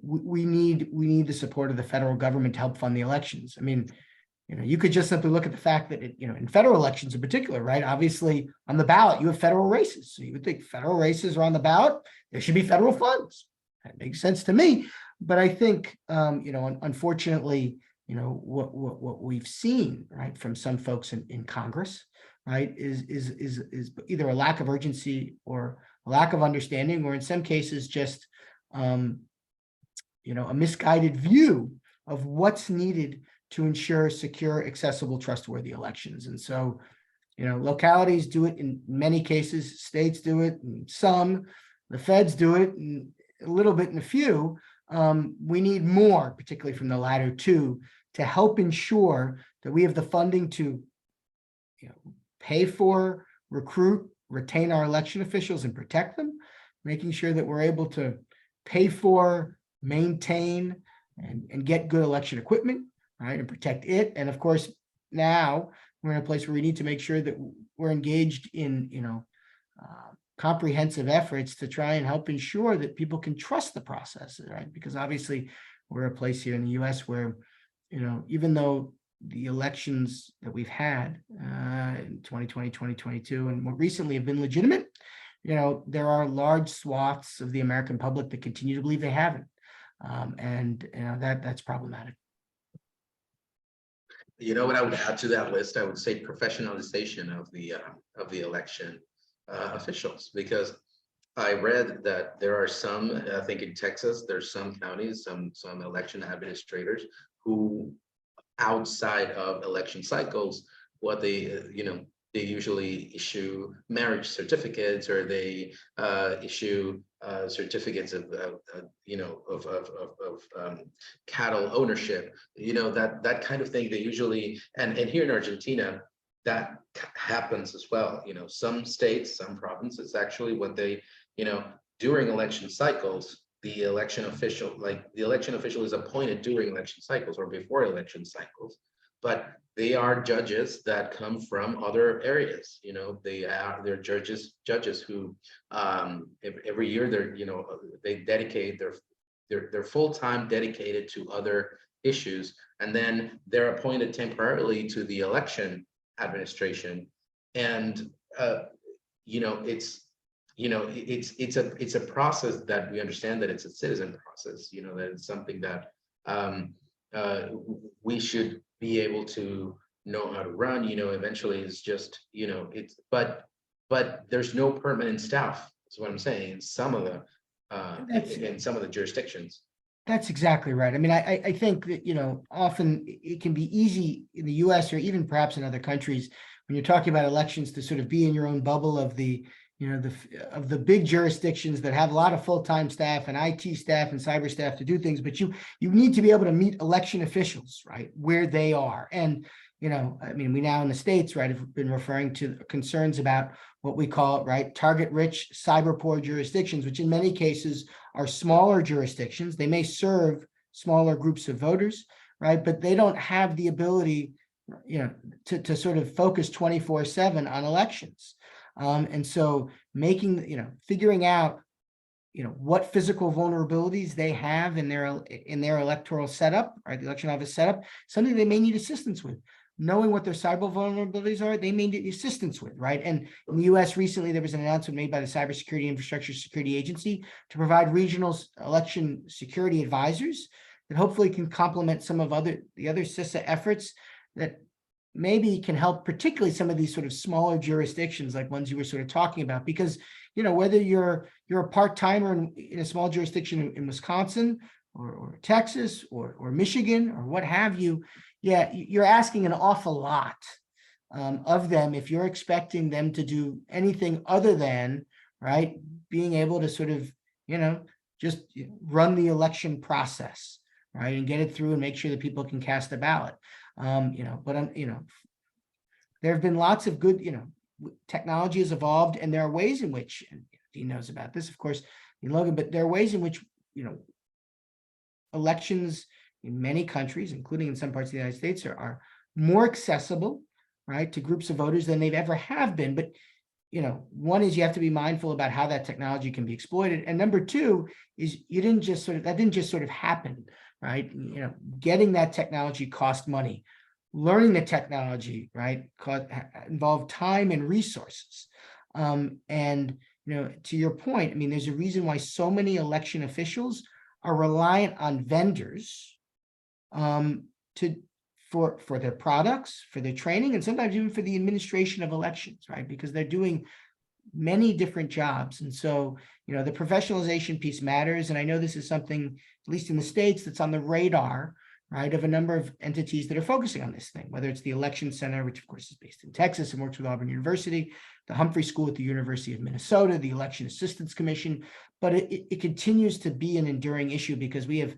we need the support of the federal government to help fund the elections. I mean, you could just simply look at the fact that, in federal elections in particular, right? Obviously, on the ballot, you have federal races. So you would think federal races are on the ballot, there should be federal funds. That makes sense to me. But I think, unfortunately, what we've seen, right, from some folks in Congress, right, is either a lack of urgency or a lack of understanding, or in some cases just, a misguided view of what's needed to ensure secure, accessible, trustworthy elections. And so, localities do it in many cases, states do it, and some, the feds do it, and a little bit in a few. We need more, particularly from the latter two, to help ensure that we have the funding to, pay for, recruit, retain our election officials and protect them, making sure that we're able to pay for, maintain, and get good election equipment, right, and protect it. And of course, now we're in a place where we need to make sure that we're engaged in, comprehensive efforts to try and help ensure that people can trust the process, right? Because obviously we're a place here in the US where, even though the elections that we've had in 2020, 2022, and more recently have been legitimate, there are large swaths of the American public that continue to believe they haven't. And that's problematic. What I would add to that list, I would say professionalization of the election officials, because I read that there are some, I think in Texas, there's some counties, some election administrators who, outside of election cycles, what they usually issue marriage certificates, or they issue certificates of cattle ownership, that kind of thing. They usually, and here in Argentina, that happens as well. Some states, some provinces, actually, what they, during election cycles, the election official is appointed during election cycles or before election cycles, but they are judges that come from other areas. They're judges who every year they dedicate their full-time dedicated to other issues, and then they're appointed temporarily to the election administration. And it's a process that we understand that it's a citizen process, that it's something that we should be able to know how to run. Eventually it's just, but there's no permanent staff, is what I'm saying, in some of the jurisdictions. That's exactly right. I mean, I think that, often it can be easy in the US or even perhaps in other countries when you're talking about elections to sort of be in your own bubble of the big jurisdictions that have a lot of full-time staff and IT staff and cyber staff to do things, but you need to be able to meet election officials, right, where they are. And, I mean, we now in the States, right, have been referring to concerns about what we call, right, target-rich, cyber-poor jurisdictions, which in many cases are smaller jurisdictions. They may serve smaller groups of voters, right, but they don't have the ability, to sort of focus 24/7 on elections. And so figuring out, what physical vulnerabilities they have in their electoral setup, or the election office setup, something they may need assistance with. Knowing what their cyber vulnerabilities are, they may need assistance with, right? And in the US recently, there was an announcement made by the Cybersecurity Infrastructure Security Agency to provide regional election security advisors that hopefully can complement some of the other CISA efforts that maybe can help particularly some of these sort of smaller jurisdictions like ones you were sort of talking about, because, you know, whether you're a part-timer in a small jurisdiction in Wisconsin or Texas or Michigan or what have you, yeah, you're asking an awful lot of them if you're expecting them to do anything other than, right, being able to sort of, you know, just run the election process, right, and get it through and make sure that people can cast a ballot. You know, but you know, there have been lots of good, you know, technology has evolved, and there are ways in which, and Dean knows about this, of course, Logan, but there are ways in which, you know, elections in many countries, including in some parts of the United States, are more accessible, right, to groups of voters than they've ever have been. But, you know, one is you have to be mindful about how that technology can be exploited. And number two is that didn't just sort of happen, right? You know, getting that technology cost money. Learning the technology, right, involved time and resources. And, you know, to your point, I mean, there's a reason why so many election officials are reliant on vendors for their products, for their training, and sometimes even for the administration of elections, right? Because they're doing many different jobs. And so, you know, the professionalization piece matters. And I know this is something, at least in the States, that's on the radar, right, of a number of entities that are focusing on this thing, whether it's the Election Center, which of course is based in Texas and works with Auburn University, the Humphrey School at the University of Minnesota, the Election Assistance Commission. But it continues to be an enduring issue because we have,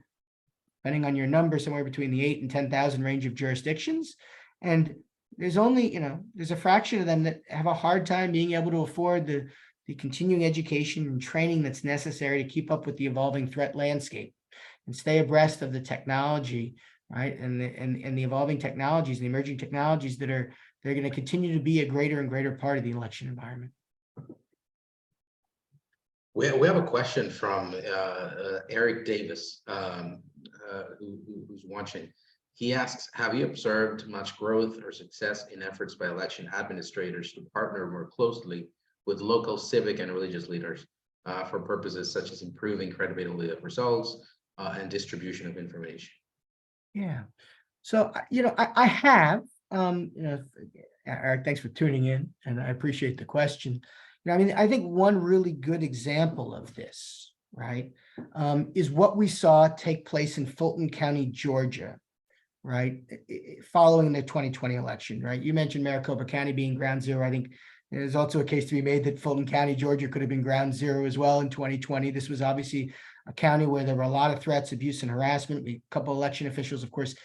depending on your number, somewhere between the 8,000 and 10,000 range of jurisdictions. And there's only, you know, there's a fraction of them that have a hard time being able to afford the continuing education and training that's necessary to keep up with the evolving threat landscape and stay abreast of the technology, right? And the evolving technologies and the emerging technologies they're going to continue to be a greater and greater part of the election environment. We have a question from Eric Davis, who's watching. He asks, have you observed much growth or success in efforts by election administrators to partner more closely with local civic and religious leaders for purposes such as improving credibility of results and distribution of information? Yeah. So, you know, I have, you know, Eric, thanks for tuning in, and I appreciate the question. You know, I mean, I think one really good example of this, right, is what we saw take place in Fulton County, Georgia, right, following the 2020 election, right? You mentioned Maricopa County being ground zero. I think there's also a case to be made that Fulton County, Georgia could have been ground zero as well in 2020. This was obviously a county where there were a lot of threats, abuse, and harassment. A couple of election officials, of course,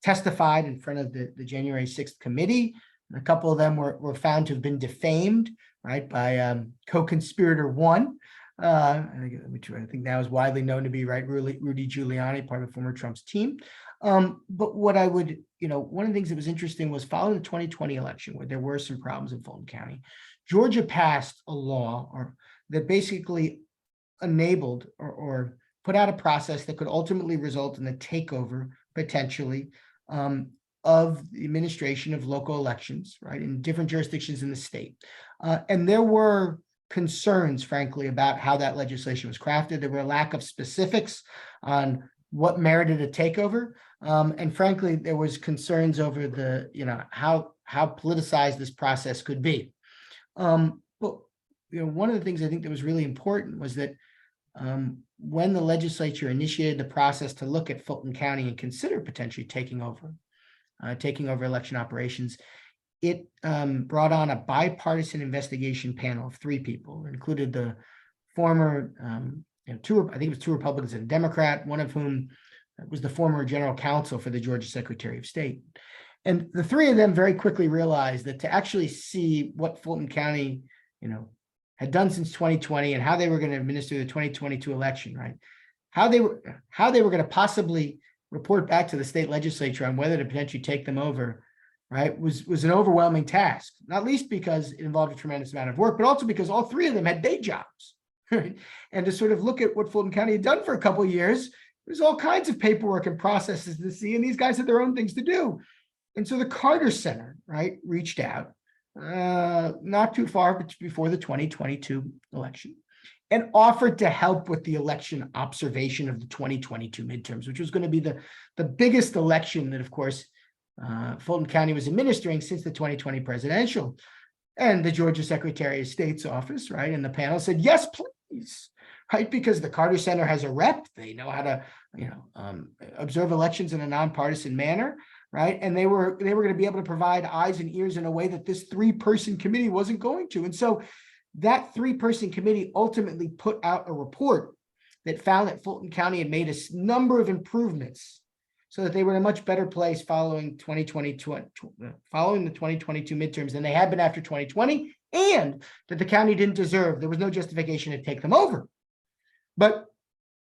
testified in front of the January 6th committee. And a couple of them were found to have been defamed, right, by co-conspirator one, which I think now is widely known to be, right, Rudy Giuliani, part of former Trump's team. But what I would, you know, one of the things that was interesting was following the 2020 election, where there were some problems in Fulton County, Georgia passed a law that basically enabled or put out a process that could ultimately result in the takeover, potentially, of the administration of local elections, right, in different jurisdictions in the state. And there were concerns, frankly, about how that legislation was crafted. There were a lack of specifics on what merited a takeover. And frankly, there was concerns over the, you know, how politicized this process could be. But, you know, one of the things I think that was really important was that when the legislature initiated the process to look at Fulton County and consider potentially taking over election operations, it brought on a bipartisan investigation panel of 3 people. It included the former, I think it was 2 Republicans and a Democrat, one of whom was the former general counsel for the Georgia Secretary of State. And the 3 of them very quickly realized that to actually see what Fulton County, you know, had done since 2020 and how they were going to administer the 2022 election, right? How they were going to possibly report back to the state legislature on whether to potentially take them over, right, was an overwhelming task, not least because it involved a tremendous amount of work, but also because all 3 of them had day jobs, right? And to sort of look at what Fulton County had done for a couple of years, there's all kinds of paperwork and processes to see, and these guys had their own things to do. And so the Carter Center, right, reached out not too far before the 2022 election and offered to help with the election observation of the 2022 midterms, which was going to be the biggest election that, of course, Fulton County was administering since the 2020 presidential. And the Georgia Secretary of State's office, right, and the panel said, yes, please, right, because the Carter Center has a rep. They know how to, observe elections in a nonpartisan manner, right? And they were going to be able to provide eyes and ears in a way that this 3-person committee wasn't going to. And so that 3-person committee ultimately put out a report that found that Fulton County had made a number of improvements so that they were in a much better place following the 2022 midterms than they had been after 2020, and that the county didn't deserve, there was no justification to take them over. But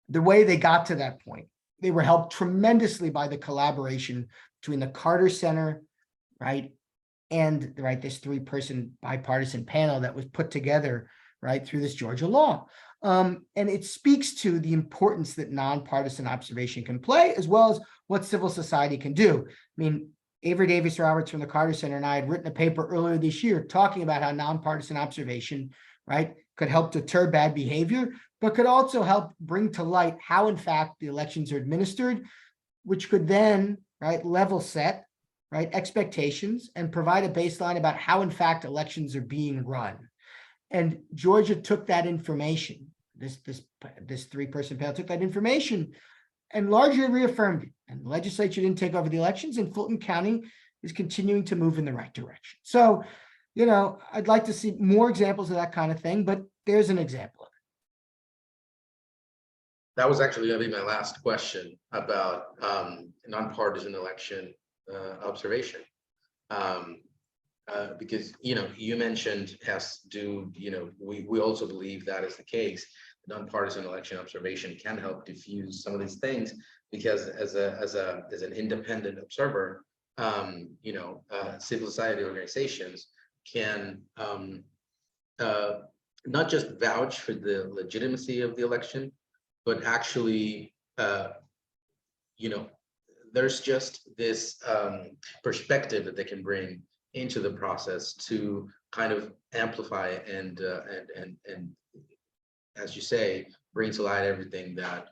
the way they got to that point, they were helped tremendously by the collaboration between the Carter Center, right, and this 3-person bipartisan panel that was put together, right, through this Georgia law. And it speaks to the importance that nonpartisan observation can play, as well as what civil society can do. I mean, Avery Davis Roberts from the Carter Center and I had written a paper earlier this year talking about how nonpartisan observation, right, could help deter bad behavior, but could also help bring to light how, in fact, the elections are administered, which could then, right, level set, right, expectations and provide a baseline about how, in fact, elections are being run. And Georgia took that information, this 3-person panel took that information and largely reaffirmed it. And the legislature didn't take over the elections, and Fulton County is continuing to move in the right direction. So, I'd like to see more examples of that kind of thing, but there's an example of it. That was actually going to be my last question about nonpartisan election observation. Because, you mentioned we also believe that is the case. Nonpartisan election observation can help diffuse some of these things, because as an independent observer, civil society organizations can not just vouch for the legitimacy of the election, but actually, there's just this perspective that they can bring into the process to kind of amplify and as you say, bring to light everything that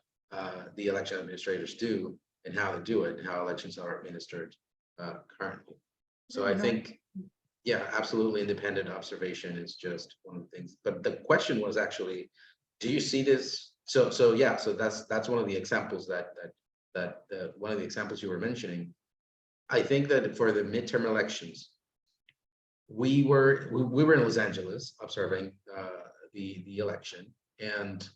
the election administrators do and how they do it and how elections are administered currently. So I think, yeah, absolutely, independent observation is just one of the things. But the question was actually, do you see this? So that's one of the examples one of the examples you were mentioning. I think that for the midterm elections, we were in Los Angeles observing the election, and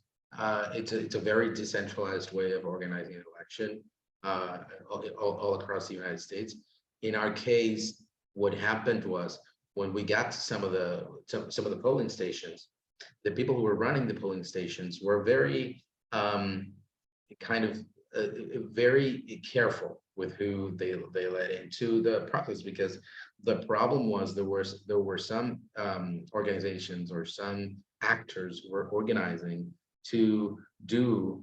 it's a very decentralized way of organizing an election all across the United States. In our case, what happened was, when we got to some of the polling stations, the people who were running the polling stations were very very careful with who they let into the process, because the problem was there were some organizations or some actors were organizing to do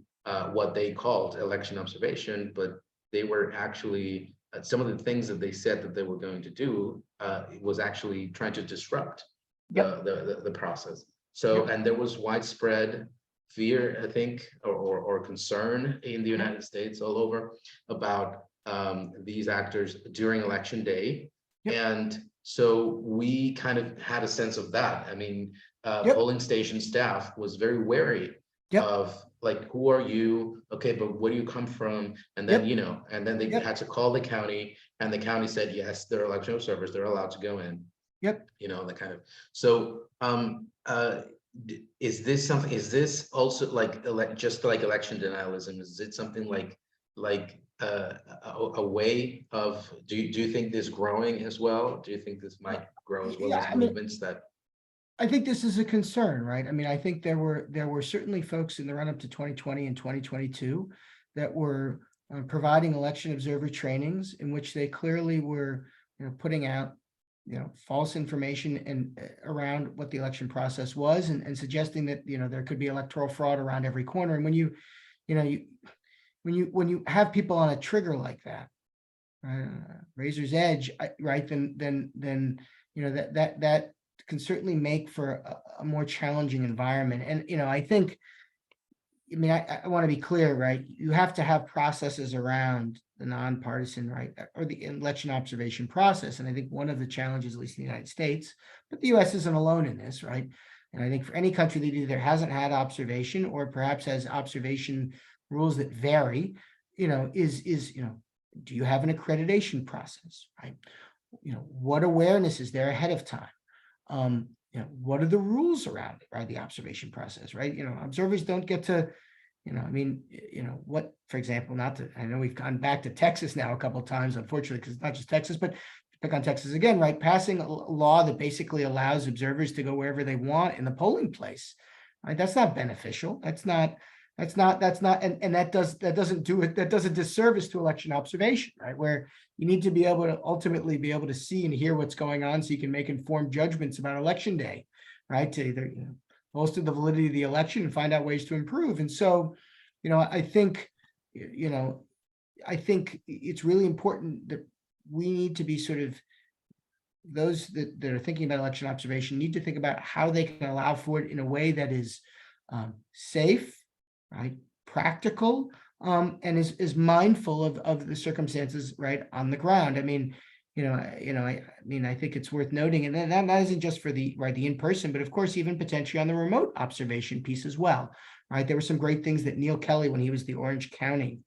what they called election observation, but they were actually some of the things that they said that they were going to do was actually trying to disrupt the process. So, and there was widespread fear, I think, or concern in the United States all over about these actors during election day. And so we kind of had a sense of that. I mean, polling station staff was very wary of, like, who are you? Okay, but where do you come from? And then, and then they had to call the county, and the county said, yes, they're election observers, they're allowed to go in. That kind of. So is this also like just like election denialism? Is it something like a way of, do you think this growing as well? Do you think this might grow as well as movements that? I think this is a concern, right? I mean, I think there were certainly folks in the run up to 2020 and 2022 that were providing election observer trainings in which they clearly were putting out false information and around what the election process was, and suggesting that there could be electoral fraud around every corner. And when you have people on a trigger like that, razor's edge, right, then that can certainly make for a more challenging environment. And I think I mean, I want to be clear, right? You have to have processes around the nonpartisan, right, or the election observation process. And I think one of the challenges, at least in the United States, but the US isn't alone in this, right? And I think for any country that either hasn't had observation or perhaps has observation rules that vary, is do you have an accreditation process, right? What awareness is there ahead of time? What are the rules around it, right? The observation process, right? Observers don't get to, what, for example, I know we've gone back to Texas now a couple of times, unfortunately, because it's not just Texas, but pick on Texas again, right? Passing a law that basically allows observers to go wherever they want in the polling place, right? That's not beneficial. And that does a disservice to election observation, right? Where you need to be able to ultimately be able to see and hear what's going on so you can make informed judgments about election day, right? To either, bolster the validity of the election and find out ways to improve. And so, I think it's really important that we need to be sort of those that are thinking about election observation need to think about how they can allow for it in a way that is safe, right, practical, and is mindful of the circumstances right on the ground. I think it's worth noting, and that isn't just for the in-person, but of course, even potentially on the remote observation piece as well, right? There were some great things that Neil Kelly, when he was the Orange County,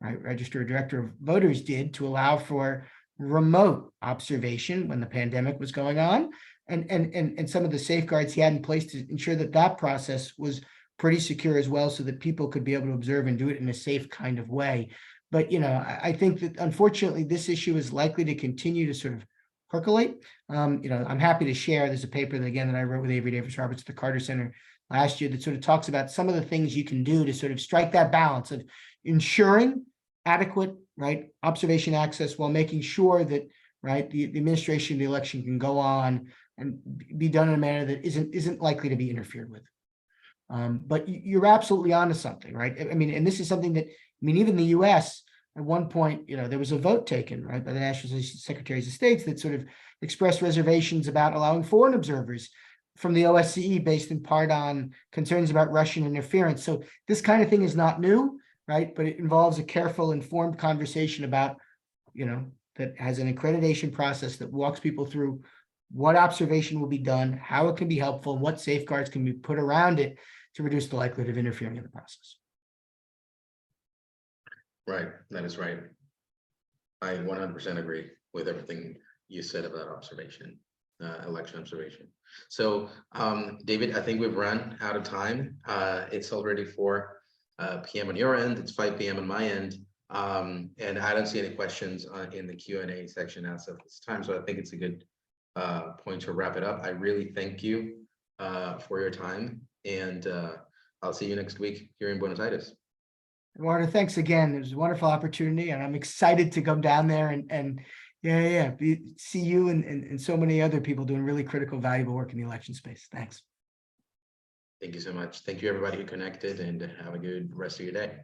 right, Register Director of Voters, did to allow for remote observation when the pandemic was going on, and some of the safeguards he had in place to ensure that process was pretty secure as well, so that people could be able to observe and do it in a safe kind of way. But, I think that unfortunately, this issue is likely to continue to sort of percolate. I'm happy to share, there's a paper that I wrote with Avery Davis Roberts at the Carter Center last year that sort of talks about some of the things you can do to sort of strike that balance of ensuring adequate, right, observation access while making sure that, right, the administration of the election can go on and be done in a manner that isn't likely to be interfered with. But you're absolutely onto something, right? And this is something that, even the US at one point, there was a vote taken, right, by the National Secretaries of States that sort of expressed reservations about allowing foreign observers from the OSCE based in part on concerns about Russian interference. So this kind of thing is not new, right? But it involves a careful, informed conversation about, that has an accreditation process that walks people through what observation will be done, how it can be helpful, and what safeguards can be put around it to reduce the likelihood of interfering in the process. Right, that is right. I 100% agree with everything you said about observation, election observation. So, David, I think we've run out of time. It's already 4 p.m. on your end. It's 5 p.m. on my end. And I don't see any questions in the Q&A section as of this time. So I think it's a good point to wrap it up. I really thank you for your time, and I'll see you next week here in Buenos Aires. Eduardo, thanks again. It was a wonderful opportunity, and I'm excited to come down there and see you and so many other people doing really critical, valuable work in the election space. Thanks. Thank you so much. Thank you, everybody who connected, and have a good rest of your day.